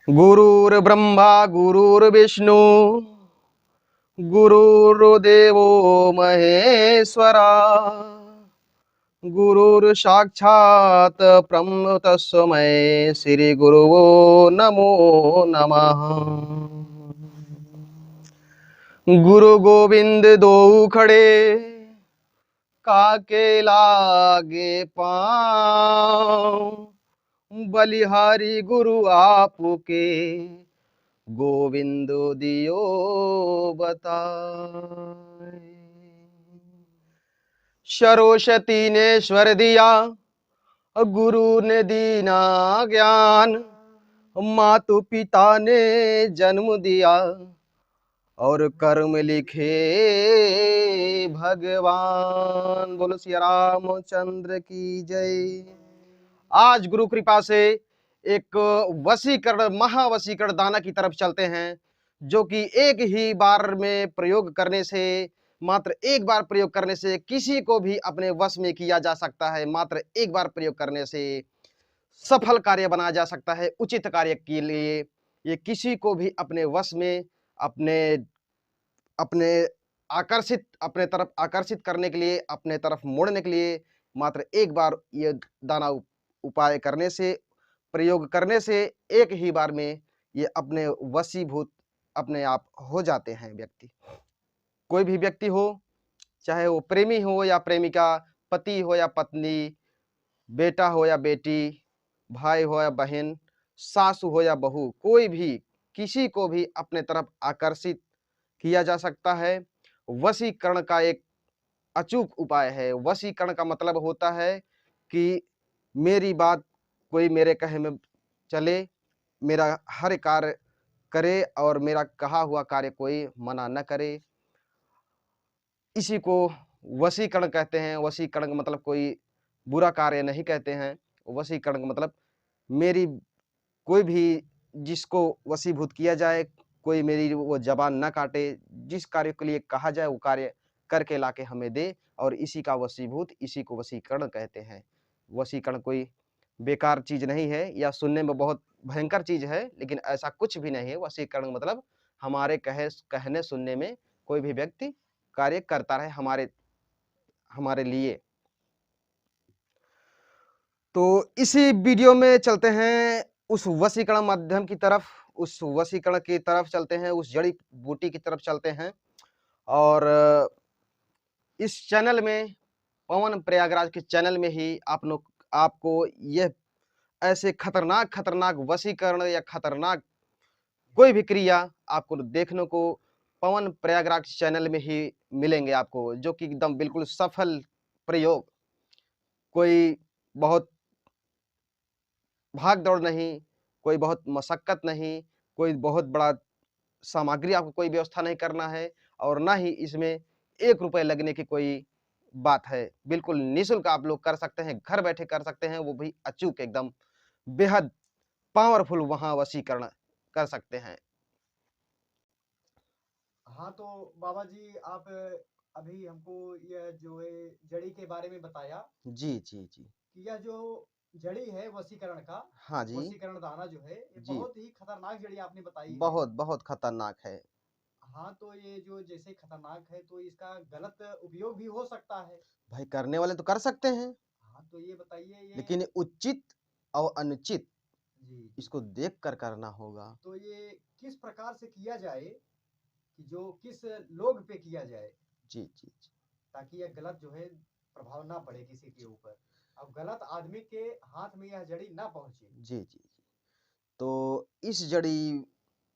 गुरुर्ब्रह्मा गुरुर्विष्णु गुरुर्देवो महेश्वरा गुरुर्साक्षात् ब्रह्म तस्मै श्री गुरुवो नमो नमः। गुरु गोविंद दो खड़े काके लागे पाँव, बलिहारी गुरु आपके गोविंद दियो बताए। सरस्वती ने स्वर दिया गुरु ने दीना ज्ञान, मातु पिता ने जन्म दिया और कर्म लिखे भगवान। बोलो सिया रामचंद्र की जय। आज गुरु कृपा से एक वशीकरण महावशीकरण दाना की तरफ चलते हैं, जो कि एक ही बार में प्रयोग करने से, मात्र एक बार प्रयोग करने से किसी को भी अपने वश में किया जा सकता है। मात्र एक बार प्रयोग करने से सफल कार्य बनाया जा सकता है। उचित कार्य के लिए ये किसी को भी अपने वश में, अपने अपने अपने तरफ आकर्षित करने के लिए, अपने तरफ मोड़ने के लिए मात्र एक बार ये दाना उपाय करने से, प्रयोग करने से एक ही बार में ये अपने वशीभूत अपने आप हो जाते हैं व्यक्ति। कोई भी व्यक्ति हो, चाहे वो प्रेमी हो या प्रेमिका, पति हो या पत्नी, बेटा हो या बेटी, भाई हो या बहन, सासू हो या बहू, कोई भी किसी को भी अपने तरफ आकर्षित किया जा सकता है। वशीकरण का एक अचूक उपाय है। वशीकरण का मतलब होता है कि मेरी बात कोई मेरे कहे में चले, मेरा हर कार्य करे और मेरा कहा हुआ कार्य कोई मना न करे। इसी को वशीकरण कहते हैं। वशीकरण का मतलब कोई बुरा कार्य नहीं कहते हैं। वशीकरण का मतलब मेरी कोई भी जिसको वशीभूत किया जाए, कोई मेरी वो जबान न काटे, जिस कार्य के लिए कहा जाए वो कार्य करके लाके हमें दे, और इसी का वशीभूत, इसी को वशीकरण कहते हैं। वशीकरण कोई बेकार चीज नहीं है, या सुनने में बहुत भयंकर चीज है, लेकिन ऐसा कुछ भी नहीं है। वशीकरण मतलब हमारे कहने सुनने में कोई भी व्यक्ति कार्य करता रहे हमारे लिए। तो इसी वीडियो में चलते हैं उस वशीकरण माध्यम की तरफ, उस वशीकरण की तरफ चलते हैं, उस जड़ी बूटी की तरफ चलते हैं। और इस चैनल में, पवन प्रयागराज के चैनल में ही आपको यह ऐसे खतरनाक खतरनाक वशीकरण या खतरनाक कोई भी क्रिया आपको देखने को पवन प्रयागराज चैनल में ही मिलेंगे आपको, जो कि एकदम बिल्कुल सफल प्रयोग, कोई बहुत भाग दौड़ नहीं, कोई बहुत मशक्कत नहीं, कोई बहुत बड़ा सामग्री आपको कोई व्यवस्था नहीं करना है, और ना ही इसमें 1 रुपए लगने की कोई बात है। बिल्कुल निःशुल्क आप लोग कर सकते हैं, घर बैठे कर सकते हैं, वो भी अचूक एकदम बेहद पावरफुल वहाँ वशीकरण कर सकते हैं। हाँ, तो बाबा जी आप अभी हमको यह जो है जड़ी के बारे में बताया जी, जी, जी। कि यह जो जड़ी है वशीकरण का, हाँ जी। वशीकरण दाना जो है, ये जी, बहुत ही खतरनाक जड़ी आपने बताई है। बहुत, बहुत खतरनाक है। हाँ, तो ये जो जैसे खतरनाक है तो इसका गलत उपयोग भी हो सकता है। भाई करने वाले तो कर सकते हैं, हाँ, तो ये बताइए ये लेकिन उचित और अनुचित जी, जी। इसको देख कर करना होगा। तो ये किस प्रकार से किया जाए कि जो किस लोग पे किया जाए जी, जी, जी। ताकि यह गलत जो है प्रभाव ना पड़े किसी के ऊपर, अब गलत आदमी के हाथ में यह जड़ी ना पहुंचे। जी, जी, जी। तो इस जड़ी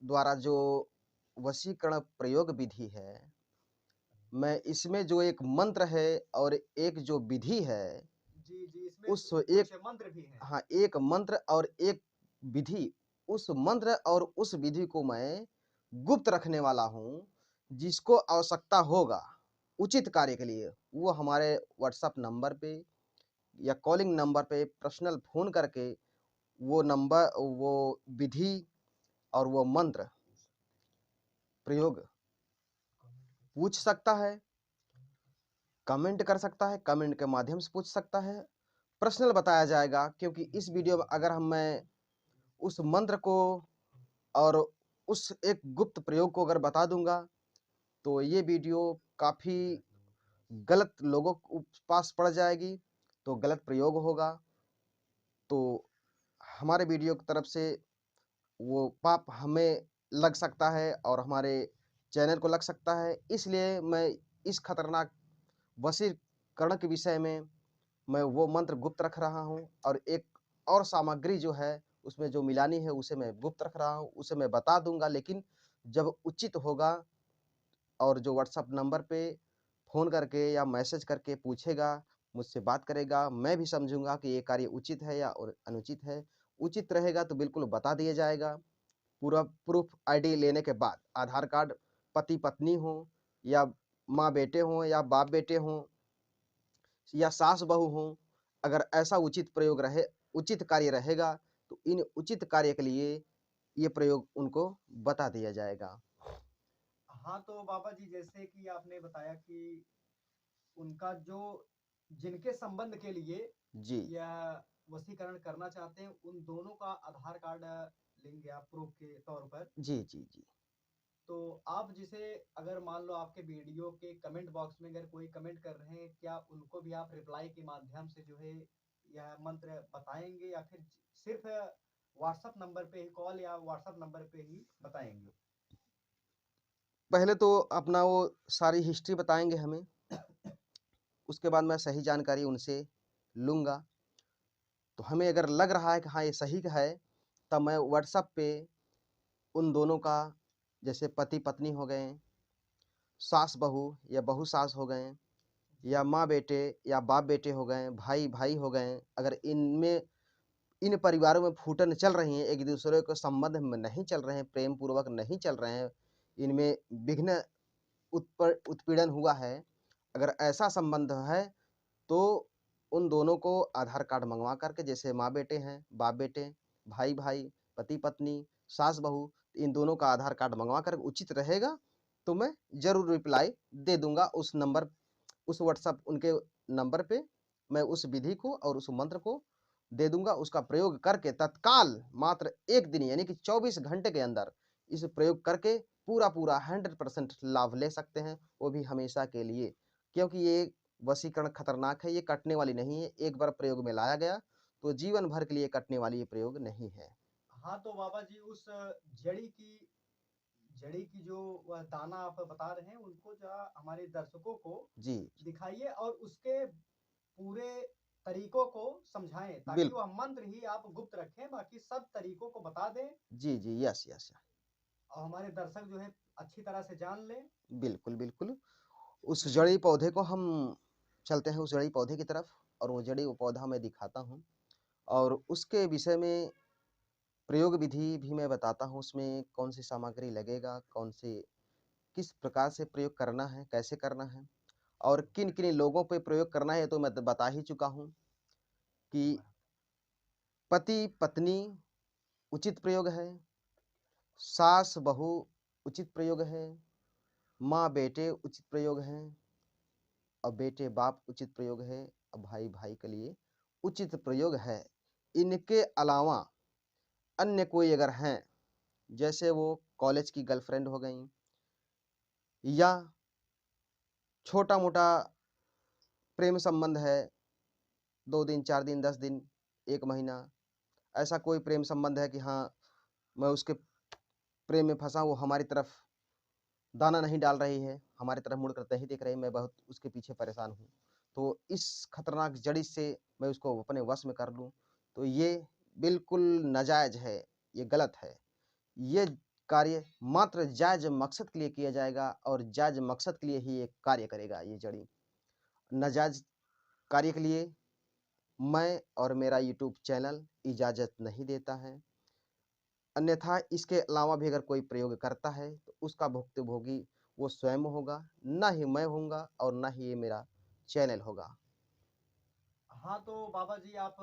द्वारा जो वशीकरण प्रयोग विधि है, मैं इसमें जो एक मंत्र है और एक जो विधि है, जी, जी, इसमें उस एक कुछ मंत्र भी हैं। हाँ, एक मंत्र और एक विधि, उस मंत्र और उस विधि को मैं गुप्त रखने वाला हूँ। जिसको आवश्यकता होगा उचित कार्य के लिए, वो हमारे व्हाट्सएप नंबर पे या कॉलिंग नंबर पे पर्सनल फ़ोन करके वो विधि और वो मंत्र प्रयोग पूछ सकता है, कमेंट कर सकता है, कमेंट के माध्यम से पूछ सकता है, पर्सनल बताया जाएगा। क्योंकि इस वीडियो में अगर मैं उस मंत्र को और उस एक गुप्त प्रयोग को अगर बता दूंगा तो ये वीडियो काफ़ी गलत लोगों के पास पड़ जाएगी, तो गलत प्रयोग होगा, तो हमारे वीडियो की तरफ से वो पाप हमें लग सकता है और हमारे चैनल को लग सकता है। इसलिए मैं इस खतरनाक वशीकरण के विषय में मैं वो मंत्र गुप्त रख रहा हूँ और एक और सामग्री जो है उसमें जो मिलानी है उसे मैं गुप्त रख रहा हूँ, उसे मैं बता दूंगा, लेकिन जब उचित होगा और जो व्हाट्सएप नंबर पे फ़ोन करके या मैसेज करके पूछेगा, मुझसे बात करेगा, मैं भी समझूंगा कि ये कार्य उचित है या और अनुचित है। उचित रहेगा तो बिल्कुल बता दिया जाएगा। पूरा प्रूफ आईडी लेने के बाद आधार कार्ड, पति पत्नी हो या माँ बेटे हों या बाप बेटे हों या सास बहू हों, अगर ऐसा उचित प्रयोग रहे, उचित कार्य रहेगा तो इन उचित कार्य के लिए ये प्रयोग उनको बता दिया जाएगा। हाँ, तो बाबा जी जैसे कि आपने बताया कि उनका जो जिनके संबंध के लिए जी, यह वशीकरण करना चाहते हैं, उन दोनों का आधार कार्ड लेंगे आप प्रूफ के तौर पर। जी, जी, जी। तो आप जिसे अगर मान लो आपके वीडियो के कमेंट बॉक्स में अगर कोई कमेंट कर रहे हैं, क्या उनको भी आप रिप्लाई के माध्यम से जो है यह मंत्र बताएँगे या फिर सिर्फ़ व्हाट्सएप नंबर पे ही कॉल या व्हाट्सएप नंबर पे ही बताएँगे? पहले तो अपना वो सारी हिस्ट्री बताएँगे हमें, उसके बाद मैं सही जानकारी उनसे लूँगा। तो हमें अगर लग रहा है कि हाँ, ये सही है, तब मैं व्हाट्सएप पे उन दोनों का, जैसे पति-पत्नी हो गए, सास-बहू या बहू-सास हो गए या जी, माँ-बेटे या बाप-बेटे हो गए, भाई-भाई हो गए, अगर इनमें इन परिवारों में फूटन चल रही है, एक-दूसरे के संबंध में नहीं चल रहे हैं, प्रेम पूर्वक नहीं चल रहे हैं, इनमें विघ्न उत्पीड़न हुआ है, अगर ऐसा संबंध है तो उन दोनों को आधार कार्ड मंगवा करके, जैसे माँ-बेटे हैं, बाप-बेटे, भाई-भाई, पति-पत्नी, सास-बहू, इन दोनों का आधार कार्ड मंगवा कर उचित रहेगा, तो मैं ज़रूर रिप्लाई दे दूँगा उस नंबर, उस व्हाट्सएप उनके नंबर पे मैं उस विधि को और उस मंत्र को दे दूँगा। उसका प्रयोग करके तत्काल मात्र 1 दिन यानी कि 24 घंटे के अंदर इस प्रयोग करके पूरा-पूरा 100% लाभ ले सकते हैं, वो भी हमेशा के लिए। क्योंकि ये वशीकरण खतरनाक है, ये कटने वाली नहीं है। एक बार प्रयोग में लाया गया, तो जीवन भर के लिए कटने वाली ये प्रयोग नहीं है। हाँ, तो बाबा जी उस जड़ी की जो वह दाना आप बता रहे हैं, उनको हमारे दर्शकों को जी, दिखाइए और उसके पूरे तरीकों को समझाएँ, ताकि बिल्कुल। वह मंत्र ही आप गुप्त रखें, बाकी सब तरीकों को बता दें जी, जी। Yes, yes. और हमारे दर्शक जो है अच्छी तरह से जान लें। बिल्कुल, बिल्कुल। उस जड़ी पौधे को हम चलते हैं उस जड़ी पौधे की तरफ और वो जड़ी पौधा मैं दिखाता हूँ और उसके विषय में प्रयोग विधि भी मैं बताता हूँ, उसमें कौन-सी सामग्री लगेगा, कौन से किस प्रकार से प्रयोग करना है, कैसे करना है और किन-किन लोगों पे प्रयोग करना है, ये तो मैं बता ही चुका हूँ कि पति-पत्नी उचित प्रयोग है, सास-बहू उचित प्रयोग है, माँ-बेटे उचित प्रयोग हैं और बेटे-बाप उचित प्रयोग है और भाई-भाई के लिए उचित प्रयोग है। इनके अलावा अन्य कोई अगर हैं, जैसे वो कॉलेज की गर्लफ्रेंड हो गईं या छोटा-मोटा प्रेम संबंध है, 2 दिन, 4 दिन, 10 दिन, 1 महीना, ऐसा कोई प्रेम संबंध है कि हाँ, मैं उसके प्रेम में फँसा हूँ, वो हमारी तरफ दाना नहीं डाल रही है, हमारी तरफ मुड़कर नहीं देख रही, मैं बहुत उसके पीछे परेशान हूँ। तो इस खतरनाक जड़ी से मैं उसको अपने वश में कर लूँ, तो ये बिल्कुल नाजायज़ है, ये गलत है। ये कार्य मात्र जायज़ मकसद के लिए किया जाएगा और जायज़ मकसद के लिए ही ये कार्य करेगा ये जड़ी। नाजायज़ कार्य के लिए मैं और मेरा यूट्यूब चैनल इजाज़त नहीं देता है। अन्यथा इसके अलावा भी अगर कोई प्रयोग करता है, तो उसका भुक्तभोगी वो स्वयं होगा, ना ही मैं होऊँगा और ना ही ये मेरा चैनल होगा। हाँ, तो बाबा जी आप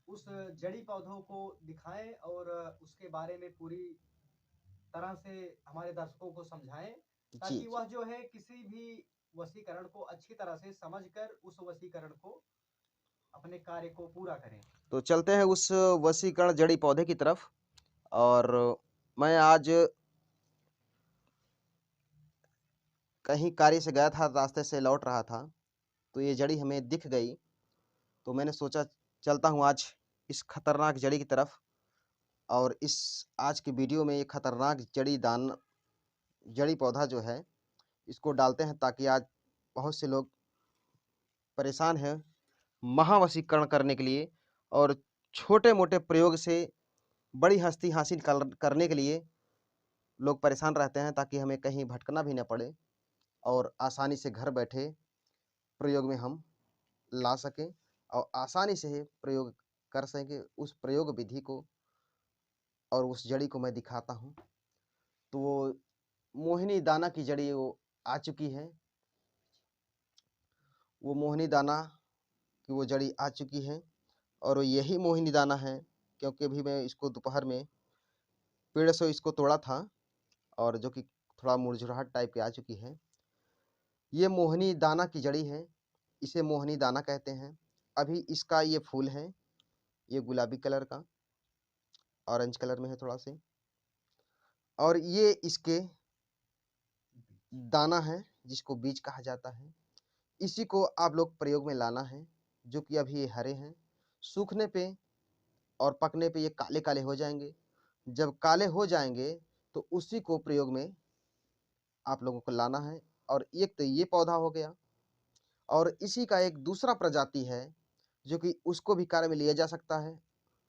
उस जड़ी पौधों को दिखाएँ और उसके बारे में पूरी तरह से हमारे दर्शकों को समझाएँ, जी, ताकि जी। वह जो है किसी भी वशीकरण को अच्छी तरह से समझकर उस वशीकरण को अपने कार्य को पूरा करें। तो चलते हैं उस वशीकरण जड़ी पौधे की तरफ और मैं आज कहीं कार्य से गया था, रास्ते से लौट रहा था, तो ये जड़ी हमें दिख गई, तो मैंने सोचा चलता हूँ आज इस खतरनाक जड़ी की तरफ। और इस आज की वीडियो में ये खतरनाक जड़ी पौधा जो है, इसको डालते हैं ताकि आज बहुत से लोग परेशान हैं महावशीकरण करने के लिए, और छोटे-मोटे प्रयोग से बड़ी हस्ती हासिल करने के लिए लोग परेशान रहते हैं, ताकि हमें कहीं भटकना भी न पड़े और आसानी से घर बैठे प्रयोग में हम ला सकें और आसानी से प्रयोग कर सकें। उस प्रयोग विधि को और उस जड़ी को मैं दिखाता हूँ। तो वो मोहिनी दाना की जड़ी वो आ चुकी है। वो मोहिनी दाना की वो जड़ी आ चुकी है, और वो यही मोहिनी दाना है, क्योंकि अभी मैं इसको दोपहर में पेड़ से इसको तोड़ा था, और जो कि थोड़ा मुरझाहट टाइप की आ चुकी है। ये मोहिनी दाना की जड़ी है, इसे मोहिनी दाना कहते हैं। अभी इसका ये फूल है, ये गुलाबी कलर का, ऑरेंज कलर में है थोड़ा से, और ये इसके दाना है जिसको बीज कहा जाता है। इसी को आप लोग प्रयोग में लाना है, जो कि अभी ये हरे हैं, सूखने पे और पकने पे ये काले-काले हो जाएँगे। जब काले हो जाएँगे तो उसी को प्रयोग में आप लोगों को लाना है। और एक तो ये पौधा हो गया, और इसी का एक दूसरा प्रजाति है जो कि उसको भी कार्य में लिया जा सकता है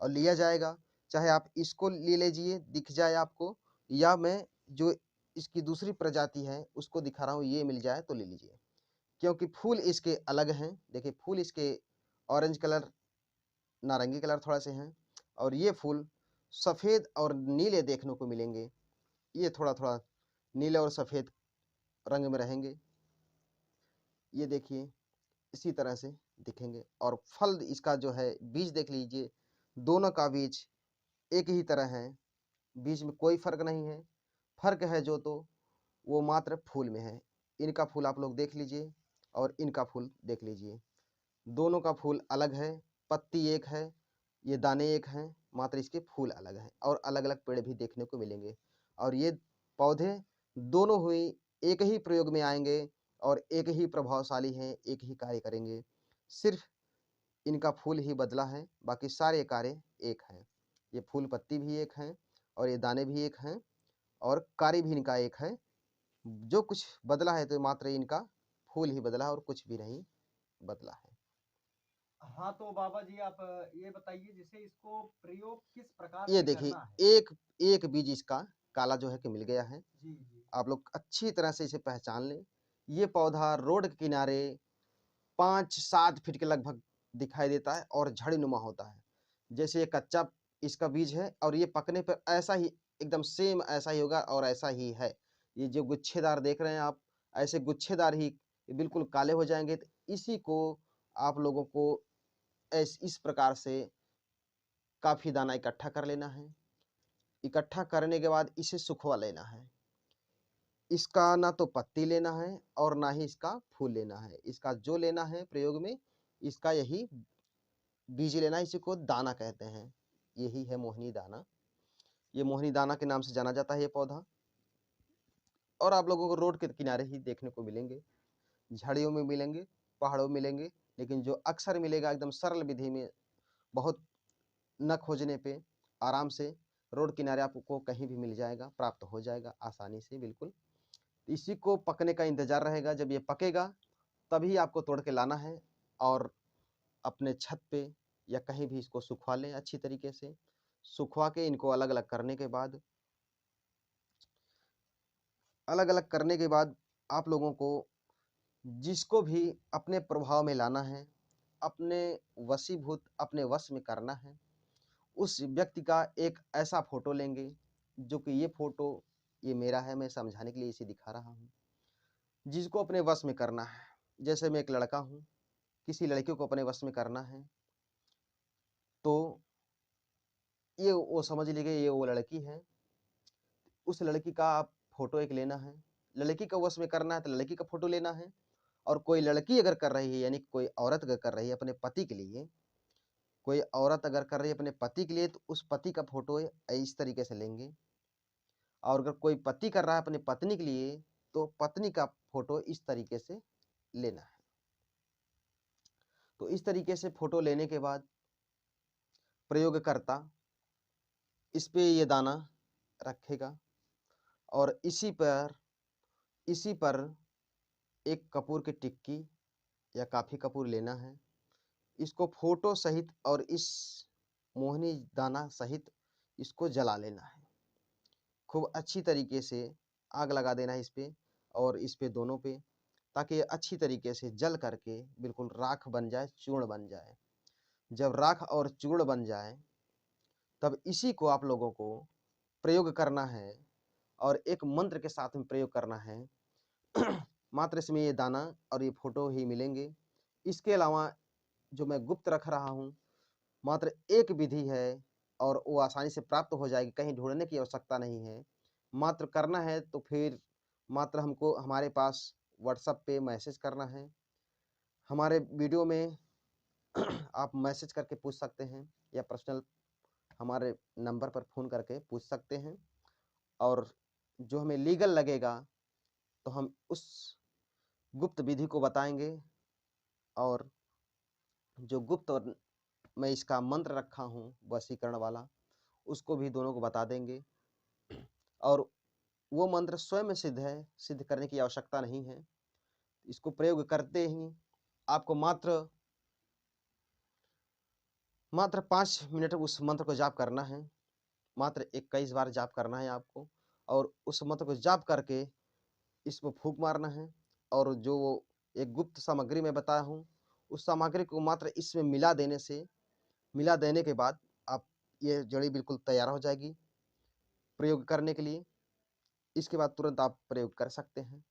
और लिया जाएगा। चाहे आप इसको ले लीजिए, दिख जाए आपको, या मैं जो इसकी दूसरी प्रजाति है उसको दिखा रहा हूँ, ये मिल जाए तो ले लीजिए। क्योंकि फूल इसके अलग हैं। देखिए फूल इसके ऑरेंज कलर, नारंगी कलर थोड़ा से हैं, और ये फूल सफ़ेद और नीले देखने को मिलेंगे। ये थोड़ा-थोड़ा नीले और सफ़ेद रंग में रहेंगे। ये देखिए इसी तरह से दिखेंगे, और फल इसका जो है बीज देख लीजिए, दोनों का बीज एक ही तरह है, बीज में कोई फ़र्क नहीं है। फ़र्क है जो तो वो मात्र फूल में है। इनका फूल आप लोग देख लीजिए और इनका फूल देख लीजिए। दोनों का फूल अलग है, पत्ती एक है, ये दाने एक हैं, मात्र इसके फूल अलग हैं, और अलग-अलग पेड़ भी देखने को मिलेंगे। और ये पौधे दोनों ही एक ही प्रयोग में आएँगे और एक ही प्रभावशाली हैं, एक ही कार्य करेंगे। सिर्फ़ इनका फूल ही बदला है, बाकी सारे कार्य एक हैं। ये फूल पत्ती भी एक हैं और ये दाने भी एक हैं, और कार्य भी इनका एक है। जो कुछ बदला है तो मात्र इनका फूल ही बदला है, और कुछ भी नहीं बदला है। हाँ, तो बाबा जी आप ये बताइए जैसे इसको प्रयोग किस प्रकार ये से देखिए, करना है? एक एक बीज इसका काला जो है कि मिल गया है। जी, जी। आप लोग अच्छी तरह से इसे पहचान लें। ये पौधा रोड के किनारे 5-7 फीट के लगभग दिखाई देता है और झड़ीनुमा होता है। जैसे ये कच्चा इसका बीज है, और ये पकने पर ऐसा ही एकदम सेम ऐसा ही होगा और ऐसा ही है। ये जो गुच्छेदार देख रहे हैं आप, ऐसे गुच्छेदार ही बिल्कुल काले हो जाएँगे। तो इसी को आप लोगों को इस प्रकार से काफ़ी दाना इकट्ठा कर लेना है। इकट्ठा करने के बाद इसे सुखवा लेना है। इसका ना तो पत्ती लेना है और ना ही इसका फूल लेना है। इसका जो लेना है प्रयोग में, इसका यही बीज लेना है, इसी को दाना कहते हैं। यही है मोहिनी दाना। ये मोहिनी दाना के नाम से जाना जाता है ये पौधा, और आप लोगों को रोड के किनारे ही देखने को मिलेंगे। झाड़ियों में मिलेंगे, पहाड़ों में मिलेंगे, लेकिन जो अक्सर मिलेगा एकदम सरल विधि में, बहुत न खोजने पे आराम से रोड किनारे आपको कहीं भी मिल जाएगा, प्राप्त हो जाएगा आसानी से बिल्कुल। इसी को पकने का इंतज़ार रहेगा। जब ये पकेगा तभी आपको तोड़ के लाना है, और अपने छत पे या कहीं भी इसको सुखवा लें अच्छी तरीके से। सुखवा के इनको अलग-अलग करने के बाद, आप लोगों को जिसको भी अपने प्रभाव में लाना है, अपने अपने वश में करना है, उस व्यक्ति का एक ऐसा फ़ोटो लेंगे, जो कि ये फ़ोटो ये मेरा है, मैं समझाने के लिए इसे दिखा रहा हूँ। जिसको अपने वश में करना है, जैसे मैं एक लड़का हूँ, किसी लड़के को अपने वश में करना है, तो ये वो समझ लीजिए ये वो लड़की है, उस लड़की का आप फ़ोटो एक लेना है। लड़की को वश में करना है तो लड़की का फ़ोटो लेना है, और कोई लड़की अगर कर रही है, यानी कोई औरत अगर कर रही है अपने पति के लिए, कोई औरत अगर कर रही है अपने पति के लिए, तो उस पति का फ़ोटो इस तरीके से लेंगे। और अगर कोई पति कर रहा है अपनी पत्नी के लिए, तो पत्नी का फोटो इस तरीके से लेना है। तो इस तरीके से फोटो लेने के बाद प्रयोगकर्ता इस पे ये दाना रखेगा और इसी पर एक कपूर की टिक्की या काफ़ी कपूर लेना है। इसको फोटो सहित और इस मोहनी दाना सहित इसको जला लेना है। खूब अच्छी तरीके से आग लगा देना है इस पे और इस पे दोनों पे, ताकि ये अच्छी तरीके से जल करके बिल्कुल राख बन जाए, चूर्ण बन जाए। जब राख और चूर्ण बन जाए, तब इसी को आप लोगों को प्रयोग करना है और एक मंत्र के साथ में प्रयोग करना है। मात्र इसमें ये दाना और ये फोटो ही मिलेंगे। इसके अलावा जो मैं गुप्त रख रहा हूँ, मात्र एक विधि है और वो आसानी से प्राप्त हो जाएगी, कहीं ढूँढने की आवश्यकता नहीं है। मात्र करना है तो फिर मात्र हमको हमारे पास व्हाट्सएप पे मैसेज करना है। हमारे वीडियो में आप मैसेज करके पूछ सकते हैं या पर्सनल हमारे नंबर पर फ़ोन करके पूछ सकते हैं, और जो हमें लीगल लगेगा तो हम उस गुप्त विधि को बताएँगे, और जो गुप्त और मैं इसका मंत्र रखा हूँ वशीकरण वाला, उसको भी दोनों को बता देंगे। और वो मंत्र स्वयं सिद्ध है, सिद्ध करने की आवश्यकता नहीं है। इसको प्रयोग करते ही आपको मात्र 5 मिनट उस मंत्र को जाप करना है। मात्र 21 बार जाप करना है आपको, और उस मंत्र को जाप करके इसमें फूँक मारना है। और जो एक गुप्त सामग्री मैं बताया हूँ, उस सामग्री को मात्र इसमें मिला देने के बाद आप ये जड़ी बिल्कुल तैयार हो जाएगी प्रयोग करने के लिए। इसके बाद तुरंत आप प्रयोग कर सकते हैं।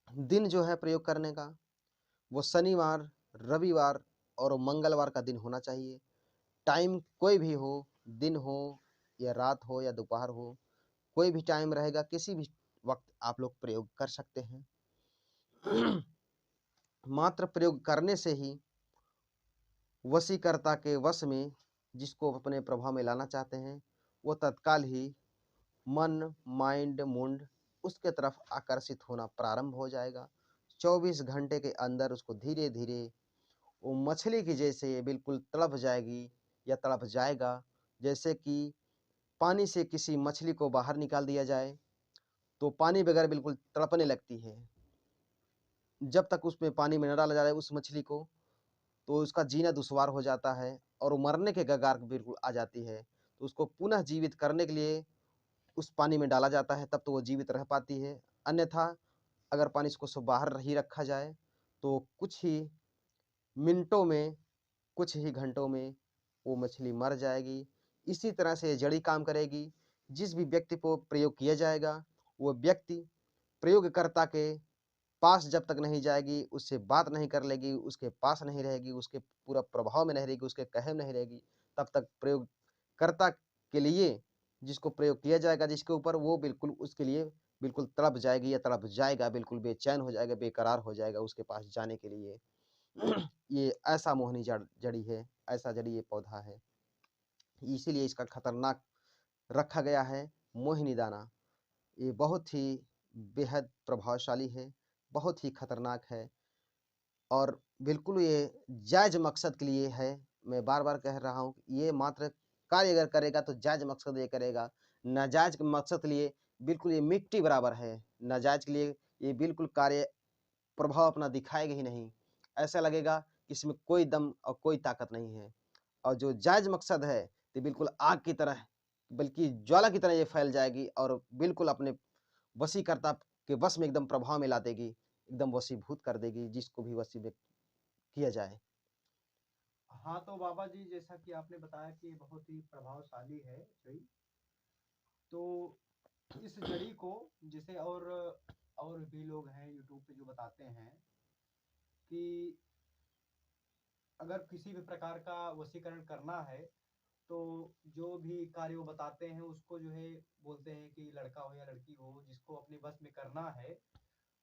दिन जो है प्रयोग करने का, वो शनिवार, रविवार और मंगलवार का दिन होना चाहिए। टाइम कोई भी हो, दिन हो या रात हो या दोपहर हो, कोई भी टाइम रहेगा, किसी भी वक़्त आप लोग प्रयोग कर सकते हैं। मात्र प्रयोग करने से ही वशीकर्ता के वश में, जिसको अपने प्रभाव में लाना चाहते हैं, वो तत्काल ही मन, माइंड, मुंड उसके तरफ आकर्षित होना प्रारंभ हो जाएगा। 24 घंटे के अंदर उसको धीरे-धीरे वो मछली की जैसे बिल्कुल तड़प जाएगी या तड़प जाएगा। जैसे कि पानी से किसी मछली को बाहर निकाल दिया जाए, तो पानी बगैर बिल्कुल तड़पने लगती है। जब तक उसमें पानी में न डाला जाए उस मछली को, तो उसका जीना दुश्वार हो जाता है और वो मरने के कगार पे बिल्कुल आ जाती है। तो उसको पुनः जीवित करने के लिए उस पानी में डाला जाता है, तब तो वो जीवित रह पाती है। अन्यथा अगर पानी को बाहर ही रखा जाए, तो कुछ ही मिनटों में, कुछ ही घंटों में वो मछली मर जाएगी। इसी तरह से ये जड़ी काम करेगी। जिस भी व्यक्ति को प्रयोग किया जाएगा, वो व्यक्ति प्रयोगकर्ता के पास जब तक नहीं जाएगी, उससे बात नहीं कर लेगी, उसके पास नहीं रहेगी, उसके पूरा प्रभाव में नहीं रहेगी, उसके कहे में नहीं रहेगी, तब तक प्रयोगकर्ता के लिए, जिसको प्रयोग किया जाएगा जिसके ऊपर, वो बिल्कुल उसके लिए बिल्कुल तड़प जाएगी या तड़प जाएगा, बिल्कुल बेचैन हो जाएगा, बेकरार हो जाएगा उसके पास जाने के लिए। ये ऐसा मोहनी जड़ी है, ऐसा जड़ी ये पौधा है। इसीलिए इसका खतरनाक रखा गया है मोहिनी दाना। ये बहुत ही बेहद प्रभावशाली है, बहुत ही खतरनाक है, और बिल्कुल ये जायज़ मकसद के लिए है। मैं बार-बार कह रहा हूँ, ये मात्र कार्य अगर करेगा तो जायज़ मकसद ये करेगा। नाजायज़ के मकसद के लिए बिल्कुल ये मिट्टी बराबर है। नाजायज़ के लिए ये बिल्कुल कार्य प्रभाव अपना दिखाएगा ही नहीं। ऐसा लगेगा कि इसमें कोई दम और कोई ताकत नहीं है। और जो जायज़ मकसद है, तो बिल्कुल आग की तरह, बल्कि ज्वाला की तरह ये फैल जाएगी और बिल्कुल अपने वशीकर्ता के वश में एकदम प्रभाव में ला देगी, एकदम वशीभूत कर देगी जिसको भी वशी में किया जाए। हाँ, तो बाबा जी जैसा कि आपने बताया कि ये बहुत ही प्रभावशाली है जड़ी। तो इस जड़ी को जैसे और भी लोग हैं यूट्यूब पे जो बताते हैं कि अगर किसी भी प्रकार का वशीकरण करना है, तो जो भी कार्य वो बताते हैं उसको जो है बोलते हैं कि लड़का हो या लड़की हो जिसको अपने बस में करना है,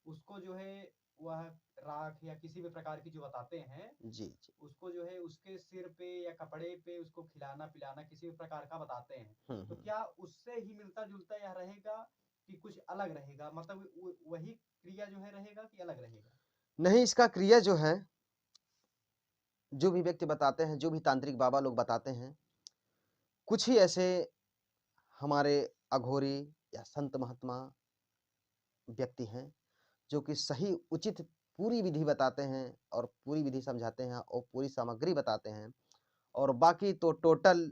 उसको जो है वह राख या किसी भी प्रकार की जो बताते हैं, जी, जी। उसको जो है उसके सिर पे या कपड़े पे उसको खिलाना-पिलाना किसी भी प्रकार का बताते हैं। हुँ, तो हुँ। क्या उससे ही मिलता-जुलता यह रहेगा कि कुछ अलग रहेगा? मतलब वही क्रिया जो है रहेगा कि अलग रहेगा? नहीं, इसका क्रिया जो है, जो भी व्यक्ति बताते हैं, जो भी तांत्रिक बाबा लोग बताते हैं, कुछ ही ऐसे हमारे अघोरी या संत महात्मा व्यक्ति हैं, जो कि सही उचित पूरी विधि बताते हैं और पूरी विधि समझाते हैं और पूरी सामग्री बताते हैं। और बाकी तो टोटल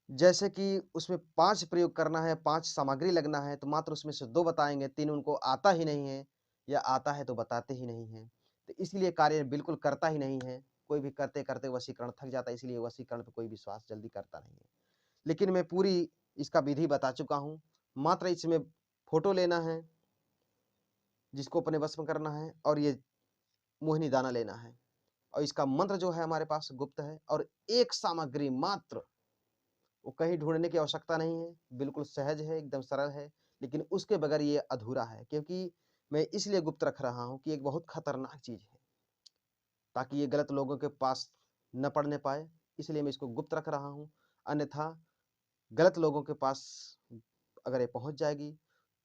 जैसे कि उसमें 5 प्रयोग करना है, 5 सामग्री लगना है, तो मात्र उसमें से 2 बताएँगे, 3 उनको आता ही नहीं है या आता है तो बताते ही नहीं हैं। तो इसलिए कार्य बिल्कुल करता ही नहीं है। कोई भी करते-करते वशीकरण थक जाता है, इसलिए वशीकरण पे कोई विश्वास जल्दी करता नहीं है। लेकिन मैं पूरी इसका विधि बता चुका हूँ। मात्र इसमें फ़ोटो लेना है, जिसको अपने वश में करना है, और ये मोहिनी दाना लेना है। और इसका मंत्र जो है हमारे पास गुप्त है, और एक सामग्री मात्र, वो कहीं ढूँढने की आवश्यकता नहीं है, बिल्कुल सहज है, एकदम सरल है, लेकिन उसके बगैर ये अधूरा है, क्योंकि मैं इसलिए गुप्त रख रहा हूँ कि एक बहुत खतरनाक चीज़ है, ताकि ये गलत लोगों के पास न पड़ने पाए, इसलिए मैं इसको गुप्त रख रहा हूँ। अन्यथा गलत लोगों के पास अगर ये पहुँच जाएगी,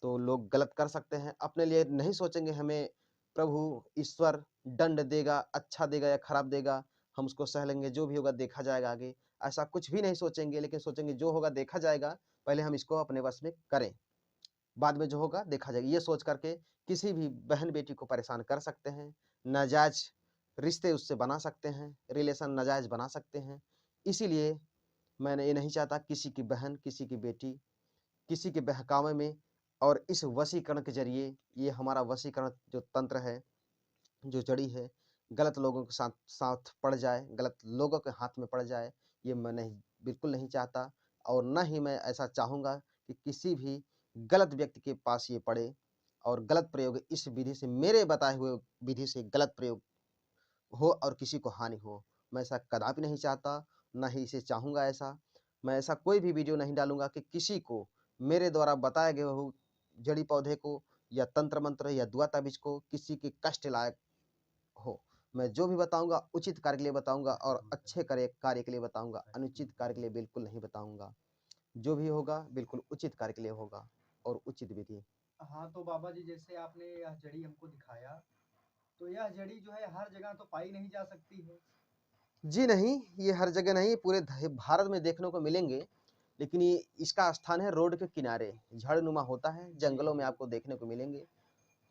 तो लोग गलत कर सकते हैं। अपने लिए नहीं सोचेंगे हमें प्रभु ईश्वर दंड देगा, अच्छा देगा या खराब देगा, हम उसको सह लेंगे, जो भी होगा देखा जाएगा आगे। ऐसा कुछ भी नहीं सोचेंगे, लेकिन सोचेंगे जो होगा देखा जाएगा, पहले हम इसको अपने वश में करें, बाद में जो होगा देखा जाएगा। ये सोच करके किसी भी बहन-बेटी को परेशान कर सकते हैं, नाजायज़ रिश्ते उससे बना सकते हैं, रिलेशन नाजायज़ बना सकते हैं। इसीलिए मैं ये नहीं चाहता किसी की बहन, किसी की बेटी, किसी के बहकावे में, और इस वशीकरण के ज़रिए, ये हमारा वशीकरण जो तंत्र है, जो जड़ी है, गलत लोगों के साथ साथ पड़ जाए, गलत लोगों के हाथ में पड़ जाए, ये मैं नहीं, बिल्कुल नहीं चाहता। और ना ही मैं ऐसा चाहूँगा कि किसी भी गलत व्यक्ति के पास ये पड़े और गलत प्रयोग इस विधि से, मेरे बताए हुए विधि से गलत प्रयोग हो और किसी को हानि हो। मैं ऐसा कदापि नहीं चाहता, ना ही इसे चाहूँगा ऐसा। मैं ऐसा कोई भी वीडियो नहीं डालूँगा कि किसी को मेरे द्वारा बताए गए हो जड़ी पौधे को या तंत्र मंत्र या दुआ ताबीज़ को किसी के कष्ट लायक हो। मैं जो भी बताऊँगा उचित कार्य के लिए बताऊँगा और अच्छे कार्य के लिए बताऊँगा, अनुचित कार्य के लिए बिल्कुल नहीं बताऊँगा। जो भी होगा बिल्कुल उचित कार्य के लिए होगा और उचित विधि। हाँ, तो बाबा जी जैसे आपने यह जड़ी हमको दिखाया, तो यह जड़ी जो है हर जगह तो पाई नहीं जा सकती है। जी नहीं, ये हर जगह नहीं, पूरे भारत में देखने को मिलेंगे, लेकिन ये इसका स्थान है रोड के किनारे, झाड़नुमा होता है, जी, जंगलों में जी। आपको देखने को मिलेंगे।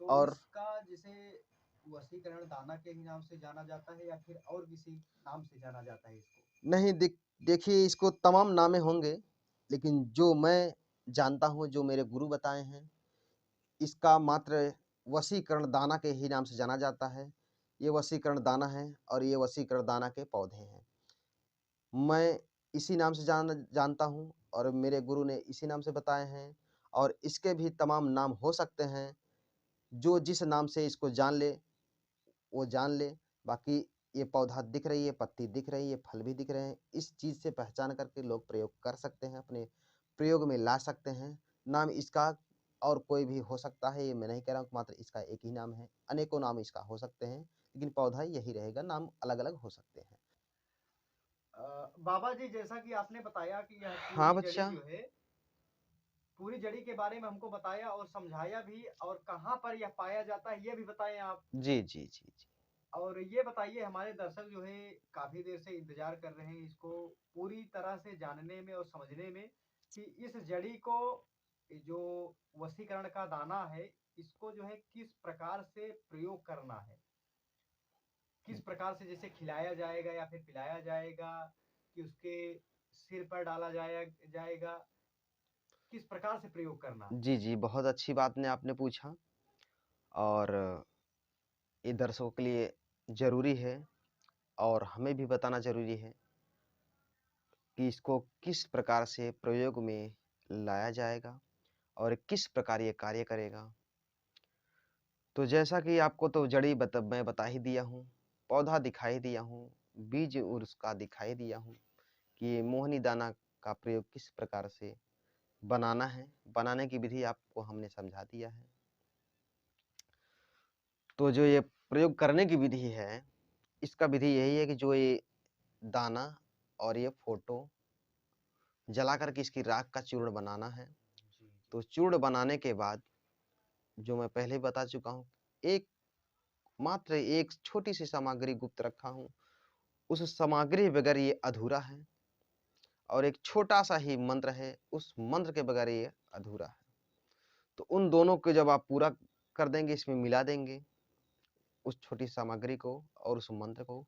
तो और इसका जिसे वशीकरण दाना के ही नाम से जाना जाता है या फिर और किसी नाम से जाना जाता है इसको? नहीं, देखिए, इसको तमाम नामे होंगे, लेकिन जो मैं जानता हूँ, जो मेरे गुरु बताए हैं, इसका मात्र वशीकरण दाना के ही नाम से जाना जाता है। ये वशीकरण दाना है और ये वशीकरण दाना के पौधे हैं। मैं इसी नाम से जानता हूँ और मेरे गुरु ने इसी नाम से बताए हैं, और इसके भी तमाम नाम हो सकते हैं। जो जिस नाम से इसको जान ले, वो जान ले। बाकी ये पौधा दिख रही है, पत्ती दिख रही है, फल भी दिख रहे हैं। इस चीज़ से पहचान करके लोग प्रयोग कर सकते हैं, अपने प्रयोग में ला सकते हैं। नाम इसका और कोई भी हो सकता है, ये मैं नहीं कह रहा हूँ कि मात्र इसका एक ही नाम है। अनेकों नाम इसका हो सकते हैं, लेकिन पौधा यही रहेगा, नाम अलग-अलग हो सकते हैं। बाबा जी जैसा कि आपने बताया कि यह हाँ, पूरी जड़ी बच्चा। जो है, पूरी जड़ी के बारे में हमको बताया और समझाया भी और कहाँ पर यह पाया जाता है ये भी बताएँ आप। जी, जी, जी, जी। और ये बताइए हमारे दर्शक जो है काफ़ी देर से इंतज़ार कर रहे हैं इसको पूरी तरह से जानने में और समझने में कि इस जड़ी को जो वशीकरण का दाना है, इसको जो है किस प्रकार से प्रयोग करना है? किस प्रकार से जैसे खिलाया जाएगा या फिर पिलाया जाएगा कि उसके सिर पर डाला जाएगा, किस प्रकार से प्रयोग करना है? जी, जी, बहुत अच्छी बात ने आपने पूछा, और ये दर्शकों के लिए ज़रूरी है और हमें भी बताना ज़रूरी है कि इसको किस प्रकार से प्रयोग में लाया जाएगा और किस प्रकार ये कार्य करेगा। तो जैसा कि आपको तो जड़ी मैं बता ही दिया हूँ, पौधा दिखाई दिया हूँ, बीज और उसका दिखाई दिया हूँ कि ये मोहनी दाना का प्रयोग किस प्रकार से बनाना है, बनाने की विधि आपको हमने समझा दिया है। तो जो ये प्रयोग करने की विधि है, इसका विधि यही है कि जो ये दाना और ये फ़ोटो जला कर के इसकी राख का चूर्ण बनाना है। जी, तो चूर्ण बनाने के बाद जो मैं पहले ही बता चुका हूँ, एक मात्र एक छोटी-सी सामग्री गुप्त रखा हूँ। उस सामग्री के बगैर ये अधूरा है और एक छोटा-सा ही मंत्र है, उस मंत्र के बगैर ये अधूरा है। तो उन दोनों को जब आप पूरा कर देंगे, इसमें मिला देंगे, उस छोटी सामग्री को और उस मंत्र को,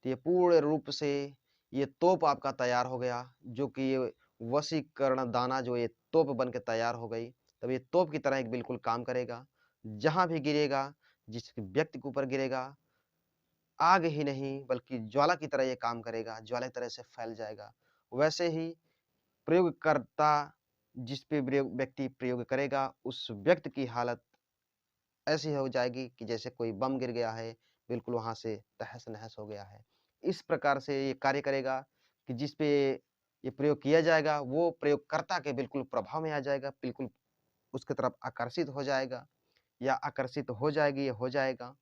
तो ये पूर्ण रूप से ये तोप आपका तैयार हो गया, जो कि ये वशीकरण दाना जो ये तोप बन के तैयार हो गई। तब ये तोप की तरह एक बिल्कुल काम करेगा। जहाँ भी गिरेगा, जिस व्यक्ति के ऊपर गिरेगा, आग ही नहीं बल्कि ज्वाला की तरह ये काम करेगा, ज्वाला की तरह से फैल जाएगा। वैसे ही प्रयोगकर्ता जिस पे व्यक्ति प्रयोग करेगा, उस व्यक्ति की हालत ऐसी हो जाएगी कि जैसे कोई बम गिर गया है, बिल्कुल वहाँ से तहस-नहस हो गया है। इस प्रकार से ये कार्य करेगा कि जिस पे ये प्रयोग किया जाएगा, वो प्रयोगकर्ता के बिल्कुल प्रभाव में आ जाएगा, बिल्कुल उसकी तरफ आकर्षित हो जाएगा या आकर्षित हो जाएगी या हो जाएगा,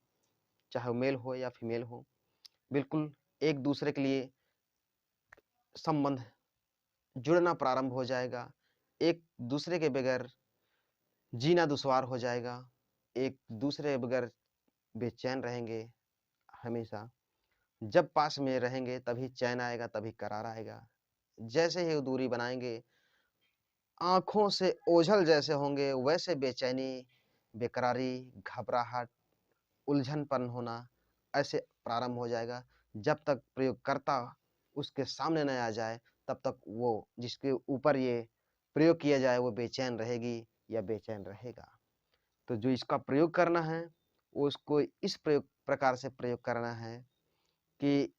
चाहे वो मेल हो या फीमेल हो। बिल्कुल एक-दूसरे के लिए संबंध जुड़ना प्रारंभ हो जाएगा। एक-दूसरे के बगैर जीना दुश्वार हो जाएगा। एक-दूसरे के बगैर बेचैन रहेंगे हमेशा। जब पास में रहेंगे तभी चैन आएगा, तभी करार आएगा। जैसे ही वो दूरी बनाएँगे, आँखों से ओझल जैसे होंगे, वैसे बेचैनी, बेकरारी, घबराहट, उलझनपन होना ऐसे प्रारंभ हो जाएगा। जब तक प्रयोगकर्ता उसके सामने न आ जाए, तब तक वो जिसके ऊपर ये प्रयोग किया जाए, वो बेचैन रहेगी या बेचैन रहेगा। तो जो इसका प्रयोग करना है, वो उसको इस प्रकार से प्रयोग करना है कि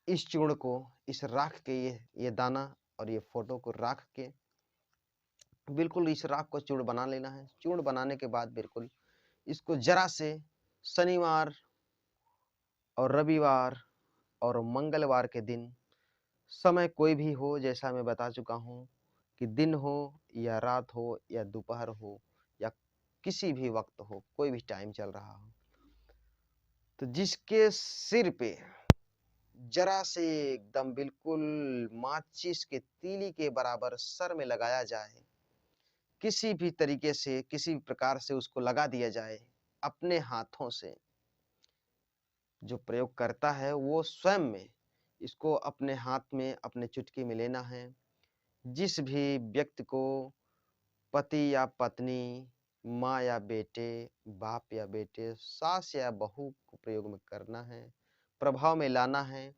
इस चूर्ण को, इस राख के ये दाना और ये फ़ोटो को राख के बिल्कुल इस राख को चूर्ण बना लेना है। चूर्ण बनाने के बाद बिल्कुल इसको ज़रा से शनिवार और रविवार और मंगलवार के दिन, समय कोई भी हो जैसा मैं बता चुका हूँ कि दिन हो या रात हो या दोपहर हो या किसी भी वक़्त हो, कोई भी टाइम चल रहा हो। तो जिसके सिर पे ज़रा से एकदम बिल्कुल माचिस के तीली के बराबर सर में लगाया जाए, किसी भी तरीके से, किसी भी प्रकार से उसको लगा दिया जाए, अपने हाथों से। जो प्रयोग करता है वो स्वयं में इसको अपने हाथ में, अपने चुटकी में लेना है। जिस भी व्यक्ति को पति या पत्नी, माँ या बेटे, बाप या बेटे, सास या बहू को प्रयोग में करना है, प्रभाव में लाना है,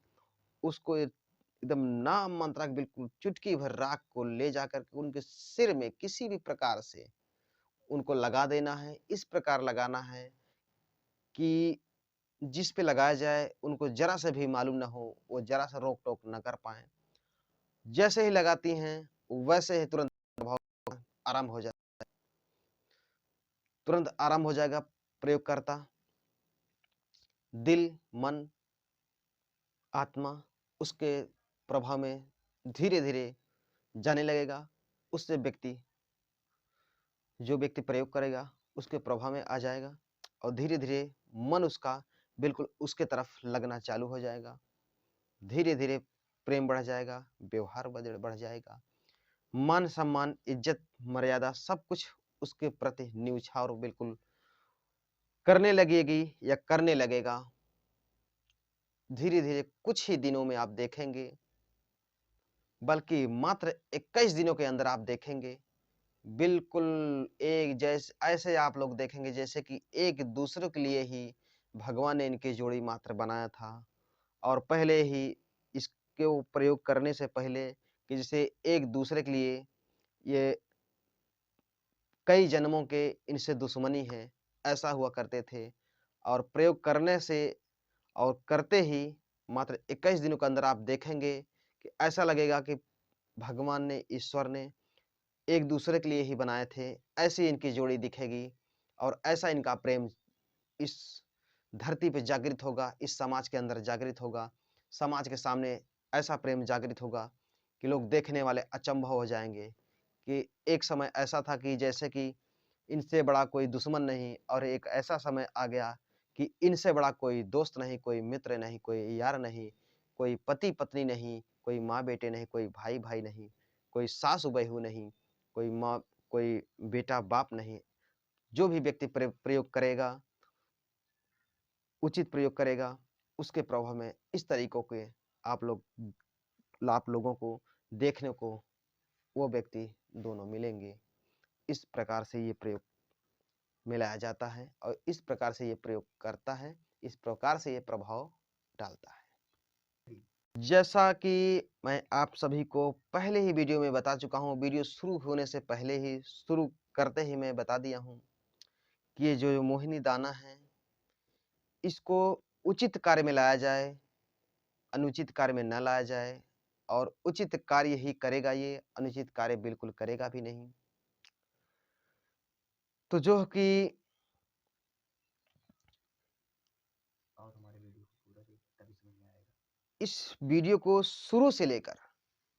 उसको एकदम नाममात्रक बिल्कुल चुटकी भर राख को ले जाकर के उनके सिर में किसी भी प्रकार से उनको लगा देना है। इस प्रकार लगाना है कि जिस पे लगाया जाए उनको ज़रा सा भी मालूम ना हो, वो ज़रा सा रोक-टोक ना कर पाएँ। जैसे ही लगाती हैं, वैसे ही तुरंत प्रभाव आराम हो जाए, तुरंत आराम हो जाएगा प्रयोगकर्ता। दिल, मन, आत्मा उसके प्रभाव में धीरे-धीरे जाने लगेगा। उससे व्यक्ति जो व्यक्ति प्रयोग करेगा, उसके प्रभाव में आ जाएगा और धीरे-धीरे मन उसका बिल्कुल उसके तरफ लगना चालू हो जाएगा। धीरे-धीरे प्रेम बढ़ जाएगा, व्यवहार बढ़ जाएगा। मान-सम्मान, इज़्ज़त, मर्यादा सब कुछ उसके प्रति न्यूछावर बिल्कुल करने लगेगी या करने लगेगा। धीरे-धीरे कुछ ही दिनों में आप देखेंगे, बल्कि मात्र 21 दिनों के अंदर आप देखेंगे, बिल्कुल एक ऐसे आप लोग देखेंगे जैसे कि एक-दूसरे के लिए ही भगवान ने इनकी जोड़ी मात्र बनाया था और पहले ही इसके वो प्रयोग करने से पहले कि जैसे एक-दूसरे के लिए ये कई जन्मों के इनसे दुश्मनी है, ऐसा हुआ करते थे और प्रयोग करने से और करते ही मात्र 21 दिनों के अंदर आप देखेंगे कि ऐसा लगेगा कि भगवान ने, ईश्वर ने एक-दूसरे के लिए ही बनाए थे, ऐसी इनकी जोड़ी दिखेगी और ऐसा इनका प्रेम इस धरती पे जागृत होगा, इस समाज के अंदर जागृत होगा। समाज के सामने ऐसा प्रेम जागृत होगा कि लोग देखने वाले अचंभव हो जाएँगे कि एक समय ऐसा था कि जैसे कि इनसे बड़ा कोई दुश्मन नहीं और एक ऐसा समय आ गया कि इनसे बड़ा कोई दोस्त नहीं, कोई मित्र नहीं, कोई यार नहीं, कोई पति-पत्नी नहीं, कोई माँ-बेटे नहीं, कोई भाई-भाई नहीं, कोई सास-बहू नहीं, कोई बेटा-बाप नहीं। जो भी व्यक्ति प्रयोग करेगा, उचित प्रयोग करेगा, उसके प्रभाव में इस तरीकों के आप लोगों को देखने को वो व्यक्ति दोनों मिलेंगे। इस प्रकार से ये प्रयोग मिलाया जाता है और इस प्रकार से ये प्रयोग करता है, इस प्रकार से ये प्रभाव डालता है। जैसा कि मैं आप सभी को पहले ही वीडियो में बता चुका हूँ, वीडियो शुरू होने से पहले ही शुरू करते ही मैं बता दिया हूँ कि ये जो मोहिनी दाना है, इसको उचित कार्य में लाया जाए, अनुचित कार्य में ना लाया जाए और उचित कार्य ही करेगा ये, अनुचित कार्य बिल्कुल करेगा भी नहीं। तो जो कि और हमारे वीडियो को पूरा देख तभी समझ में आएगा। इस वीडियो को शुरू से लेकर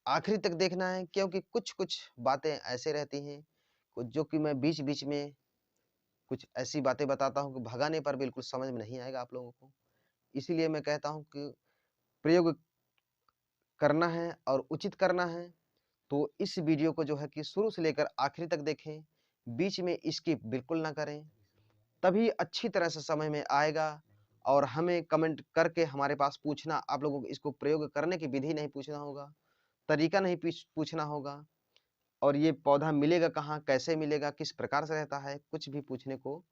आखिरी तक देखना है, क्योंकि कुछ-कुछ बातें ऐसे रहती हैं, कुछ जो कि मैं बीच-बीच में कुछ ऐसी बातें बताता हूँ कि भगाने पर बिल्कुल समझ में नहीं आएगा आप लोगों को। इसीलिए मैं कहता हूँ कि प्रयोग करना है और उचित करना है, तो इस वीडियो को जो है कि शुरू से लेकर आखिरी तक देखें, बीच में स्किप बिल्कुल ना करें, तभी अच्छी तरह से समझ में आएगा और हमें कमेंट करके हमारे पास पूछना, आप लोगों को इसको प्रयोग करने की विधि नहीं पूछना होगा, तरीका नहीं पूछना होगा और ये पौधा मिलेगा कहाँ, कैसे मिलेगा, किस प्रकार से रहता है, कुछ भी पूछने को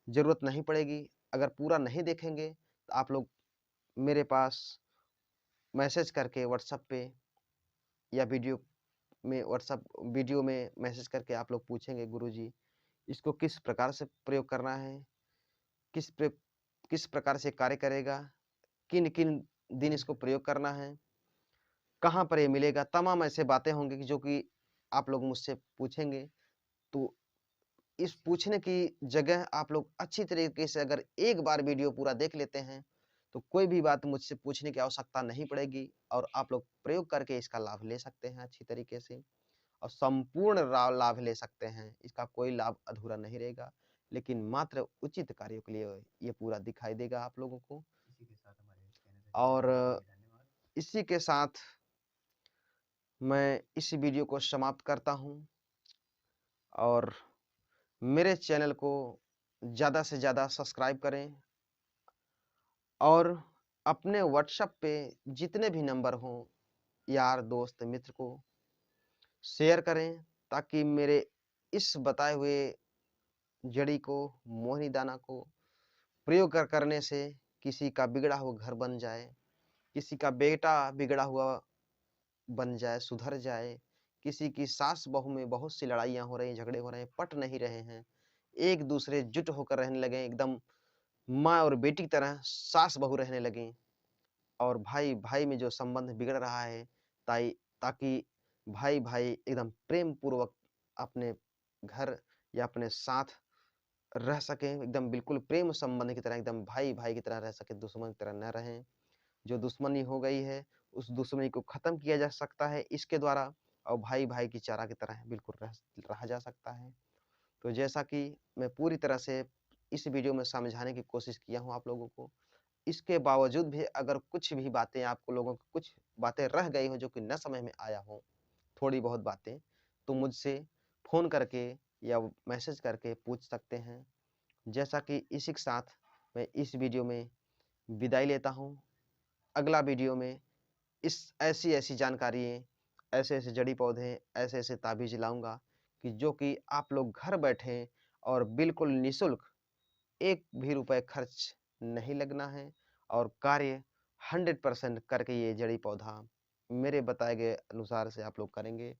ज़रूरत नहीं पड़ेगी। अगर पूरा नहीं देखेंगे, तो आप लोग मेरे पास मैसेज करके व्हाट्सएप पे या व्हाट्सएप वीडियो में मैसेज करके आप लोग पूछेंगे, गुरुजी इसको किस प्रकार से प्रयोग करना है, किस प्रकार से कार्य करेगा, किन-किन दिन इसको प्रयोग करना है, कहाँ पर ये मिलेगा, तमाम ऐसे बातें होंगी कि जो कि आप लोग मुझसे पूछेंगे। तो इस पूछने की जगह आप लोग अच्छी तरीके से अगर एक बार वीडियो पूरा देख लेते हैं, तो कोई भी बात मुझसे पूछने की आवश्यकता नहीं पड़ेगी और आप लोग प्रयोग करके इसका लाभ ले सकते हैं अच्छी तरीके से और संपूर्ण लाभ ले सकते हैं। इसका कोई लाभ अधूरा नहीं रहेगा, लेकिन मात्र उचित कार्यों के लिए ये पूरा दिखाई देगा आप लोगों को। इसी के साथ हमारे कहने से और धन्यवाद। इसी के साथ मैं इस वीडियो को समाप्त करता हूँ और मेरे चैनल को ज़्यादा से ज़्यादा सब्सक्राइब करें और अपने व्हाट्सएप पे जितने भी नंबर हों, यार, दोस्त, मित्र को शेयर करें ताकि मेरे इस बताए हुए जड़ी को, मोहिनी दाना को प्रयोग करने से किसी का बिगड़ा हुआ घर बन जाए, किसी का बेटा बिगड़ा हुआ बन जाए, सुधर जाए, किसी की सास-बहू में बहुत सी लड़ाइयाँ हो रही हैं, झगड़े हो रहे हैं, पट नहीं रहे हैं, एक दूसरे जुट होकर रहने लगे, एकदम माँ और बेटी की तरह सास-बहू रहने लगें और भाई-भाई में जो संबंध बिगड़ रहा है, ताकि भाई-भाई एकदम प्रेम पूर्वक अपने घर या अपने साथ रह सकें, एकदम बिल्कुल प्रेम संबंध की तरह, एकदम भाई-भाई की तरह रह सकें, दुश्मन की तरह न रहें। जो दुश्मनी हो गई है, उस दुश्मनी को खत्म किया जा सकता है इसके द्वारा और भाई-भाई की चारा की तरह बिल्कुल रहा जा सकता है। तो जैसा कि मैं पूरी तरह से इस वीडियो में समझाने की कोशिश किया हूँ आप लोगों को, इसके बावजूद भी अगर कुछ भी बातें आपको लोगों को कुछ बातें रह गई हो जो कि न समझ में आया हो, थोड़ी बहुत बातें, तो मुझसे फ़ोन करके या मैसेज करके पूछ सकते हैं। जैसा कि इसी के साथ मैं इस वीडियो में विदाई लेता हूँ। अगला वीडियो में इस ऐसी-ऐसी जानकारियाँ, ऐसे-ऐसे जड़ी-पौधे, ऐसे-ऐसे ताबीज़ लाऊँगा कि जो कि आप लोग घर बैठे और बिल्कुल निःशुल्क एक भी रुपए खर्च नहीं लगना है और कार्य 100% करके ये जड़ी-पौधा मेरे बताए गए अनुसार से आप लोग करेंगे,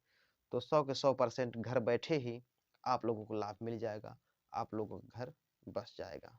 तो 100 के 100% घर बैठे ही आप लोगों को लाभ मिल जाएगा, आप लोगों का घर बस जाएगा।